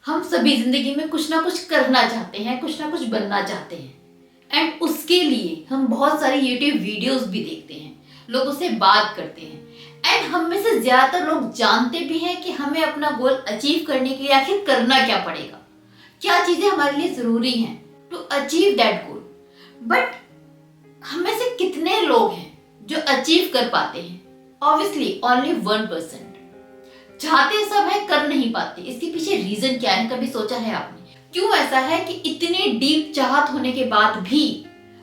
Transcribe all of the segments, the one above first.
हम सभी जिंदगी में कुछ ना कुछ करना चाहते हैं, कुछ ना कुछ बनना चाहते हैं। एंड उसके लिए हम बहुत सारे यूट्यूब वीडियोस भी देखते हैं, लोगों से बात करते हैं। एंड हम में से ज्यादातर लोग जानते भी हैं कि हमें अपना गोल अचीव करने के लिए आखिर करना क्या पड़ेगा, क्या चीजें हमारे लिए जरूरी हैं to achieve that goal. But हम में से कितने लोग हैं जो अचीव कर पाते हैं? Obviously only 1%। चाहते सब है, कर नहीं पाते। इसके पीछे रीजन क्या है, कभी सोचा है आपने? क्यों ऐसा है कि इतनी डीप चाहत होने के बाद भी,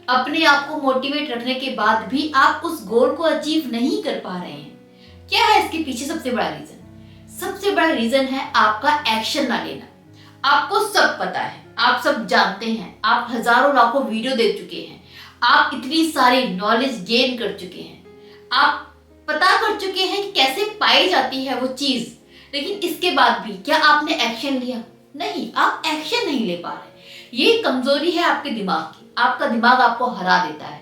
अपने आप को मोटिवेट रखने के बाद भी आप उस गोल को अचीव नहीं कर पा रहे हैं? क्या है इसके पीछे सबसे बड़ा रीजन? सबसे बड़ा रीजन है आपका एक्शन ना लेना। आपको सब पता है, आप सब जानते हैं, आप हजारों लाखों वीडियो देख चुके हैं, आप इतनी सारी नॉलेज गेन कर चुके हैं, आप पता कर चुके हैं कि कैसे पाई जाती है वो चीज। लेकिन इसके बाद भी क्या आपने एक्शन लिया? नहीं, आप एक्शन नहीं ले पा रहे। ये कमजोरी है आपके दिमाग की। आपका दिमाग आपको हरा देता है,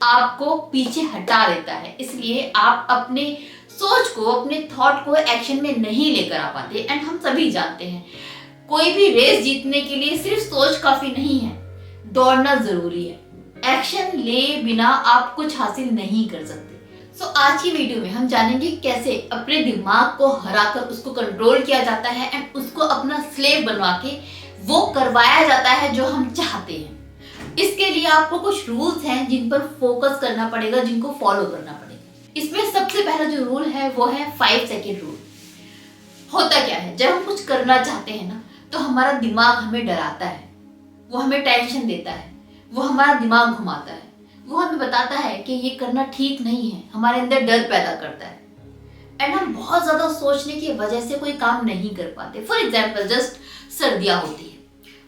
आपको पीछे हटा देता है, इसलिए आप अपने सोच को, अपने थॉट को एक्शन में नहीं लेकर आ पाते। एंड हम सभी जानते हैं, कोई भी रेस जीतने के लिए सिर्फ सोच काफी नहीं है, दौड़ना जरूरी है। एक्शन ले बिना आप कुछ हासिल नहीं कर सकते। आज की वीडियो में हम जानेंगे कैसे अपने दिमाग को हराकर उसको कंट्रोल किया जाता है एंड उसको अपना स्लेव बनवा के वो करवाया जाता है जो हम चाहते हैं। इसके लिए आपको कुछ रूल्स हैं जिन पर फोकस करना पड़ेगा, जिनको फॉलो करना पड़ेगा। इसमें सबसे पहला जो रूल है वो है 5 सेकेंड रूल। होता क्या है, जब हम कुछ करना चाहते हैं ना, तो हमारा दिमाग हमें डराता है, वो हमें टेंशन देता है, वो हमारा दिमाग घुमाता है, वो हमें बताता है कि ये करना ठीक नहीं है, हमारे अंदर डर पैदा करता है। एंड हम बहुत ज्यादा सोचने की वजह से कोई काम नहीं कर पाते। फॉर एग्जाम्पल, जस्ट सर्दियां होती है,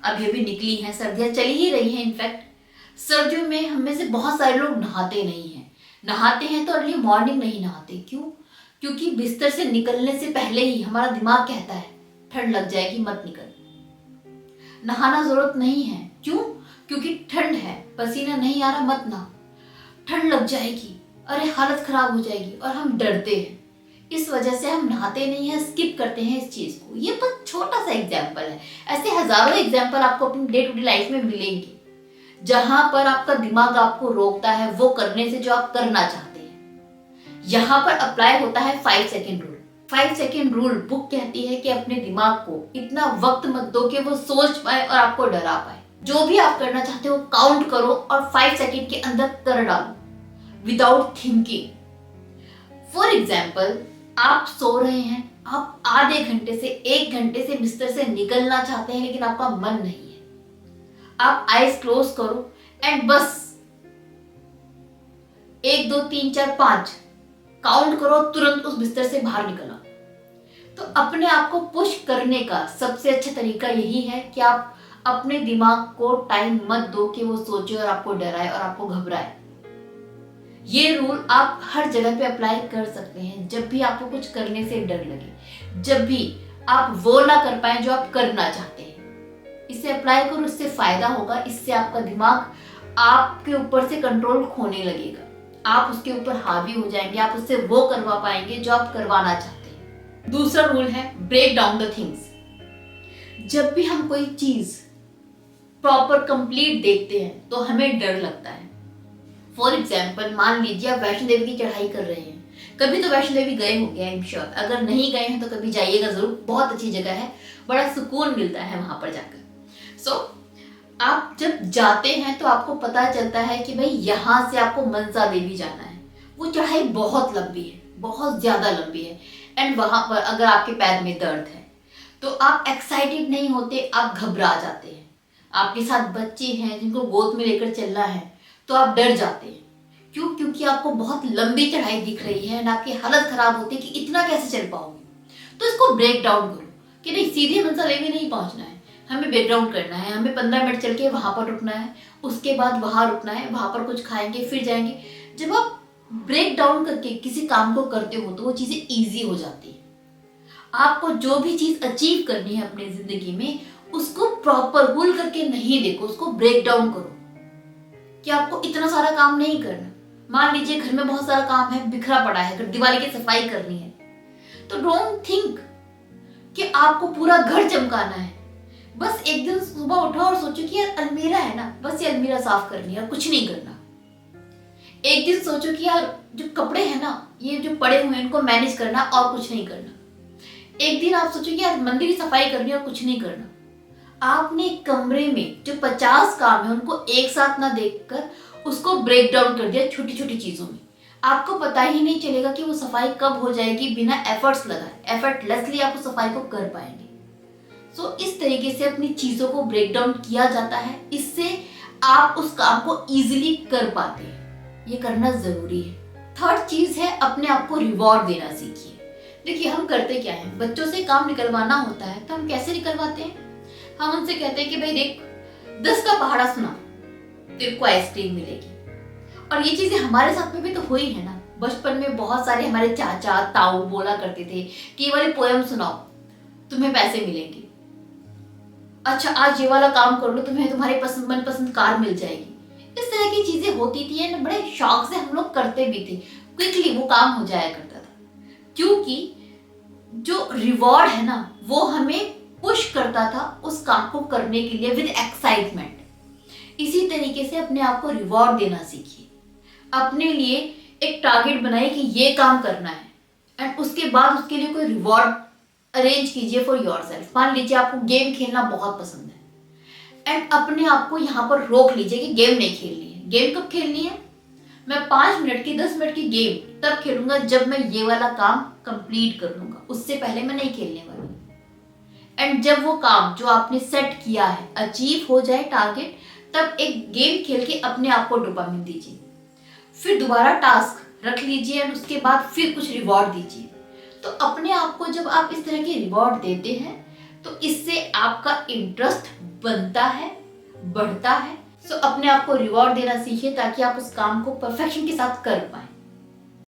अभी अभी निकली हैं, सर्दियां चली ही रही हैं। इनफैक्ट सर्दियों में हम में से बहुत सारे लोग नहाते नहीं हैं। नहाते हैं तो अर्ली मॉर्निंग नहीं नहाते। क्यों? क्योंकि बिस्तर से निकलने से पहले ही हमारा दिमाग कहता है ठंड लग जाएगी, मत निकल, नहाना जरूरत नहीं है। क्यों? क्योंकि ठंड है, पसीना नहीं आ रहा, मत नहा, ठंड लग जाएगी, अरे हालत खराब हो जाएगी। और हम डरते हैं, इस वजह से हम नहाते नहीं हैं, स्किप करते हैं इस चीज को। ये बस छोटा सा एग्जाम्पल है, ऐसे हजारों एग्जाम्पल आपको अपनी डे टू डे लाइफ में मिलेंगे जहां पर आपका दिमाग आपको रोकता है वो करने से जो आप करना चाहते हैं। यहाँ पर अप्लाई होता है 5 second rule. 5 second rule book कहती है कि अपने दिमाग को इतना वक्त मत दो कि वो सोच पाए और आपको डरा पाए। जो भी आप करना चाहते हो काउंट करो और 5 सेकेंड के अंदर कर डालो विदाउट थिंकिंग। फॉर एग्जाम्पल, आप सो रहे हैं, आप आधे घंटे से 1 घंटे से बिस्तर से निकलना चाहते हैं लेकिन आपका मन नहीं है। आप आईज क्लोज करो एंड बस 1 2 3 4 5 काउंट करो, तुरंत उस बिस्तर से बाहर निकलो। तो अपने आप को पुश करने का सबसे अच्छा तरीका यही है कि आप अपने दिमाग को टाइम मत दो कि वो सोचे और आपको डराए और आपको घबराए। ये रूल आप हर जगह पे अप्लाई कर सकते हैं। जब भी आपको कुछ करने से डर लगे, जब भी आप वो ना कर पाए जो आप करना चाहते हैं, इसे अप्लाई करो, इससे फायदा होगा। इससे आपका दिमाग आपके ऊपर से कंट्रोल खोने लगेगा, आप उसके ऊपर हावी हो जाएंगे, आप उससे वो करवा पाएंगे जो आप करवाना चाहते हैं। दूसरा रूल है ब्रेक डाउन द थिंग्स। जब भी हम कोई चीज प्रॉपर कंप्लीट देखते हैं तो हमें डर लगता है। फॉर एग्जाम्पल, मान लीजिए आप वैष्णो देवी की चढ़ाई कर रहे हैं। कभी तो वैष्णो देवी गए होंगे, आई एम श्योर। अगर नहीं गए हैं तो कभी जाइएगा जरूर, बहुत अच्छी जगह है, बड़ा सुकून मिलता है वहां पर जाकर। आप जब जाते हैं तो आपको पता चलता है कि भाई यहाँ से आपको मनसा देवी जाना है। वो चढ़ाई बहुत लंबी है, बहुत ज्यादा लंबी है। एंड वहां पर अगर आपके पैर में दर्द है तो आप एक्साइटेड नहीं होते, आप घबरा जाते हैं। आपके साथ बच्चे हैं जिनको गोद में लेकर चलना है तो आप डर जाते हैं। क्यों? क्योंकि आपको बहुत लंबी चढ़ाई दिख रही है और आपकी हालत खराब होती है कि इतना कैसे चल पाओगे। तो इसको ब्रेक डाउन करो कि नहीं, सीधे मनसा देवी नहीं पहुंचना है, हमें ब्रेक डाउन करना है। हमें 15 मिनट चल के वहां पर रुकना है, उसके बाद वहां रुकना है, वहां पर कुछ खाएंगे, फिर जाएंगे। जब आप ब्रेक डाउन करके किसी काम को करते हो तो वो चीजें ईजी हो जाती है। आपको जो भी चीज अचीव करनी है अपनी जिंदगी में, उसको प्रॉपर भूल करके नहीं देखो, उसको ब्रेक डाउन करो कि आपको इतना सारा काम नहीं करना। मान लीजिए घर में बहुत सारा काम है, बिखरा पड़ा है, दिवाली की सफाई करनी है, तो डोंट थिंक कि आपको पूरा घर चमकाना है। बस एक दिन सुबह उठो और सोचो कि यार अलमीरा है ना, बस ये अलमीरा साफ करनी है, कुछ नहीं करना। एक दिन सोचो कि यार जो कपड़े हैं ना, ये जो पड़े हुए हैं इनको मैनेज करना और कुछ नहीं करना। एक दिन आप सोचो कि यार मंदिर की सफाई करनी है और कुछ नहीं करना। आपने एक कमरे में जो 50 काम है उनको एक साथ ना देखकर उसको ब्रेक डाउन कर दिया छोटी छोटी चीजों में। आपको पता ही नहीं चलेगा कि वो सफाई कब हो जाएगी, बिना एफर्ट्स लगाए एफर्टलेसली आप उस सफाई को कर पाएंगे। सो इस तरीके से अपनी चीजों को ब्रेक डाउन किया जाता है, इससे आप उस काम को इजीली कर पाते हैं। ये करना जरूरी है। थर्ड चीज है, अपने आप को रिवॉर्ड देना सीखिए। देखिए हम करते क्या है, बच्चों से काम निकलवाना होता है तो हम कैसे निकलवाते हैं, हम उनसे कहते हैं कि भाई देख 10 का पहाड़ा सुना, तेरे को आइसक्रीम मिलेगी। और ये चीजें हमारे साथ में भी तो हुई है ना। बचपन में बहुत सारे हमारे चाचा ताऊ बोला करते थे कि ये वाली पोएम सुनाओ तुम्हें पैसे मिलेंगे, अच्छा आज ये वाला काम कर लो तुम्हें तुम्हारी मनपसंद कार मिल जाएगी। इस तरह की चीजें होती थी एंड बड़े शौक से हम लोग करते भी थे, क्विकली वो काम हो जाया करता था। क्योंकि जो रिवॉर्ड है ना वो हमें पुश करता था उस काम को करने के लिए विद एक्साइटमेंट। इसी तरीके से अपने आप को रिवॉर्ड देना सीखिए। अपने लिए एक टारगेट बनाइए कि ये काम करना है एंड उसके बाद उसके लिए कोई रिवॉर्ड अरेंज कीजिए फॉर योरसेल्फ। मान लीजिए आपको गेम खेलना बहुत पसंद है एंड अपने आप को यहाँ पर रोक लीजिए कि गेम नहीं खेलनी है। गेम कब खेलनी है, मैं 5 मिनट की 10 मिनट की गेम तब खेलूंगा जब मैं ये वाला काम कंप्लीट कर लूंगा, उससे पहले मैं नहीं खेलने वाली। एंड जब वो काम जो आपने सेट किया है अचीव हो जाए टारगेट, तब एक गेम खेल के अपने आप को डोपामिन दीजिए, फिर दोबारा टास्क रख लीजिए एंड उसके बाद फिर कुछ रिवॉर्ड दीजिए। तो अपने आप को जब आप इस तरह के रिवॉर्ड देते हैं तो इससे आपका इंटरेस्ट बनता है, बढ़ता है। सो अपने आप को रिवॉर्ड देना सीखिए ताकि आप उस काम को परफेक्शन के साथ कर पाएं।